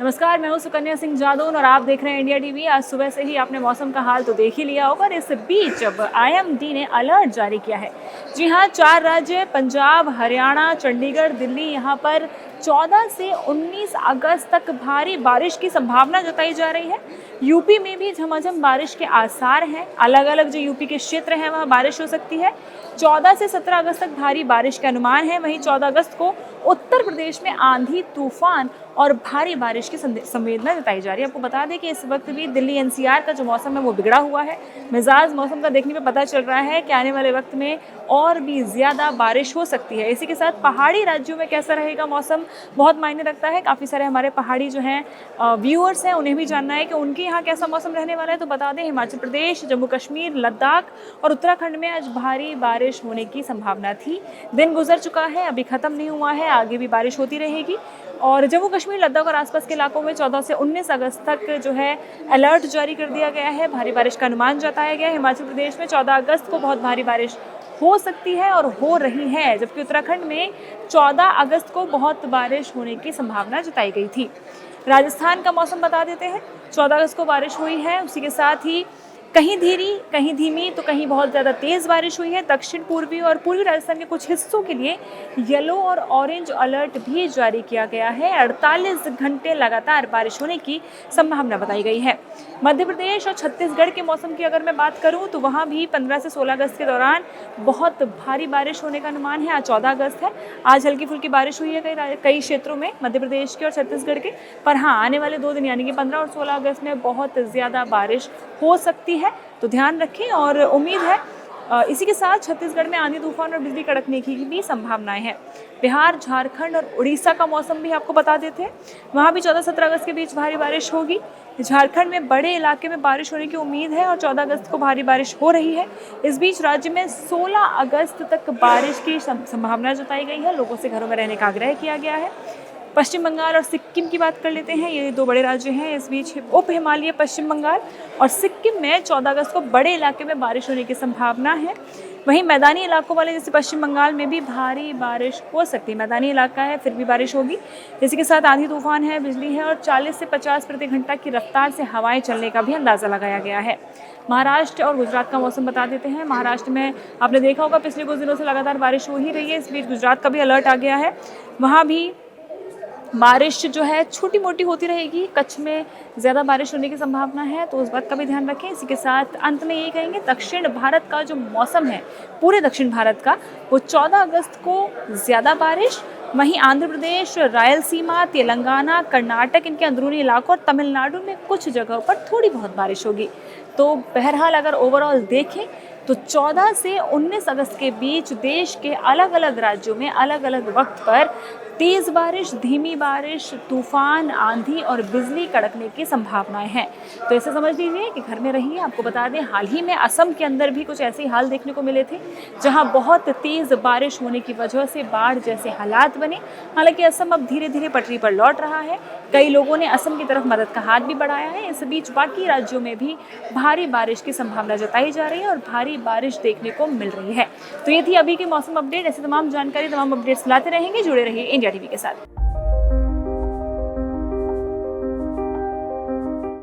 नमस्कार, मैं हूं सुकन्या सिंह जादौन और आप देख रहे हैं इंडिया टीवी। आज सुबह से ही आपने मौसम का हाल तो देख ही लिया होगा और इस बीच अब आईएमडी ने अलर्ट जारी किया है। जी हां, 4 राज्य पंजाब, हरियाणा, चंडीगढ़, दिल्ली, यहां पर 14 से 19 अगस्त तक भारी बारिश की संभावना जताई जा रही है। यूपी में भी झमाझम बारिश के आसार हैं। अलग अलग जो यूपी के क्षेत्र हैं वहाँ बारिश हो सकती है। 14 से 17 अगस्त तक भारी बारिश के अनुमान है। वहीं 14 अगस्त को उत्तर प्रदेश में आंधी, तूफान और भारी बारिश की संवेदना जताई जा रही है। आपको बता दें कि इस वक्त भी दिल्ली एनसीआर का जो मौसम है वो बिगड़ा हुआ है। मिजाज मौसम का देखने में पता चल रहा है कि आने वाले वक्त में और भी ज़्यादा बारिश हो सकती है। इसी के साथ पहाड़ी राज्यों में कैसा रहेगा मौसम बहुत मायने रखता है। काफ़ी सारे हमारे पहाड़ी जो हैं व्यूअर्स हैं, उन्हें भी जानना है कि उनके यहाँ कैसा मौसम रहने वाला है। तो बता दें, हिमाचल प्रदेश, जम्मू कश्मीर, लद्दाख और उत्तराखंड में आज भारी बारिश होने की संभावना थी। दिन गुजर चुका है, अभी ख़त्म नहीं हुआ है, आगे भी बारिश होती रहेगी। और जम्मू कश्मीर, लद्दाख और आसपास के इलाकों में 14 से 19 अगस्त तक जो है अलर्ट जारी कर दिया गया है। भारी बारिश का अनुमान जताया गया है। हिमाचल प्रदेश में 14 अगस्त को बहुत भारी बारिश हो सकती है और हो रही है, जबकि उत्तराखंड में 14 अगस्त को बहुत बारिश होने की संभावना जताई गई थी। राजस्थान का मौसम बता देते हैं। 14 अगस्त को बारिश हुई है। उसी के साथ ही कहीं धीमी तो कहीं बहुत ज़्यादा तेज़ बारिश हुई है। दक्षिण पूर्वी और पूर्वी राजस्थान के कुछ हिस्सों के लिए येलो और ऑरेंज अलर्ट भी जारी किया गया है। 48 घंटे लगातार बारिश होने की संभावना बताई गई है। मध्य प्रदेश और छत्तीसगढ़ के मौसम की अगर मैं बात करूं तो वहां भी 15 से 16 अगस्त के दौरान बहुत भारी बारिश होने का अनुमान है। आज 14 अगस्त है। आज हल्की फुल्की बारिश हुई है कई क्षेत्रों में मध्य प्रदेश के और छत्तीसगढ़ के। पर हाँ, आने वाले 2 दिन यानी कि 15 और 16 अगस्त में बहुत ज़्यादा बारिश हो सकती है, तो ध्यान रखें। और उम्मीद है इसी के साथ छत्तीसगढ़ में आंधी, तूफान और बिजली कड़कने की भी संभावनाएं हैं। बिहार, झारखंड और उड़ीसा का मौसम भी आपको बता देते हैं। वहाँ भी 14-17 अगस्त के बीच भारी बारिश होगी। झारखंड में बड़े इलाके में बारिश होने की उम्मीद है और 14 अगस्त को भारी बारिश हो रही है। इस बीच राज्य में 16 अगस्त तक बारिश की संभावना जताई गई है। लोगों से घरों में रहने का आग्रह किया गया है। पश्चिम बंगाल और सिक्किम की बात कर लेते हैं। ये 2 बड़े राज्य हैं। इस बीच उप हिमालय पश्चिम बंगाल और सिक्किम में 14 अगस्त को बड़े इलाके में बारिश होने की संभावना है। वहीं मैदानी इलाकों वाले जैसे पश्चिम बंगाल में भी भारी बारिश हो सकती है। मैदानी इलाका है, फिर भी बारिश होगी। इसी के साथ आंधी, तूफान है, बिजली है और 40 से 50 प्रति घंटा की रफ्तार से हवाएं चलने का भी अंदाज़ा लगाया गया है। महाराष्ट्र और गुजरात का मौसम बता देते हैं। महाराष्ट्र में आपने देखा होगा पिछले कुछ दिनों से लगातार बारिश हो ही रही है। इस बीच गुजरात का भी अलर्ट आ गया है। वहाँ भी बारिश जो है छोटी मोटी होती रहेगी। कच्छ में ज़्यादा बारिश होने की संभावना है, तो उस बात का भी ध्यान रखें। इसी के साथ अंत में यही कहेंगे, दक्षिण भारत का जो मौसम है, पूरे दक्षिण भारत का, वो 14 अगस्त को ज़्यादा बारिश। वहीं आंध्र प्रदेश, रायलसीमा, तेलंगाना, कर्नाटक, इनके अंदरूनी इलाकों और तमिलनाडु में कुछ जगहों पर थोड़ी बहुत बारिश होगी। तो बहरहाल अगर ओवरऑल देखें तो 14 से 19 अगस्त के बीच देश के अलग अलग राज्यों में अलग अलग वक्त पर तेज़ बारिश, धीमी बारिश, तूफान, आंधी और बिजली कड़कने की संभावनाएं हैं। तो ऐसे समझ लीजिए कि घर में रहिए। आपको बता दें, हाल ही में असम के अंदर भी कुछ ऐसे हाल देखने को मिले थे, जहां बहुत तेज़ बारिश होने की वजह से बाढ़ जैसे हालात बने। हालांकि असम अब धीरे धीरे पटरी पर लौट रहा है। कई लोगों ने असम की तरफ मदद का हाथ भी बढ़ाया है। इस बीच बाकी राज्यों में भी भारी बारिश की संभावना जताई जा रही है और भारी बारिश देखने को मिल रही है। तो ये थी अभी की मौसम अपडेट। ऐसे तमाम जानकारी, तमाम अपडेट्स लाते रहेंगे। जुड़े रहिए इंडिया टीवी के साथ।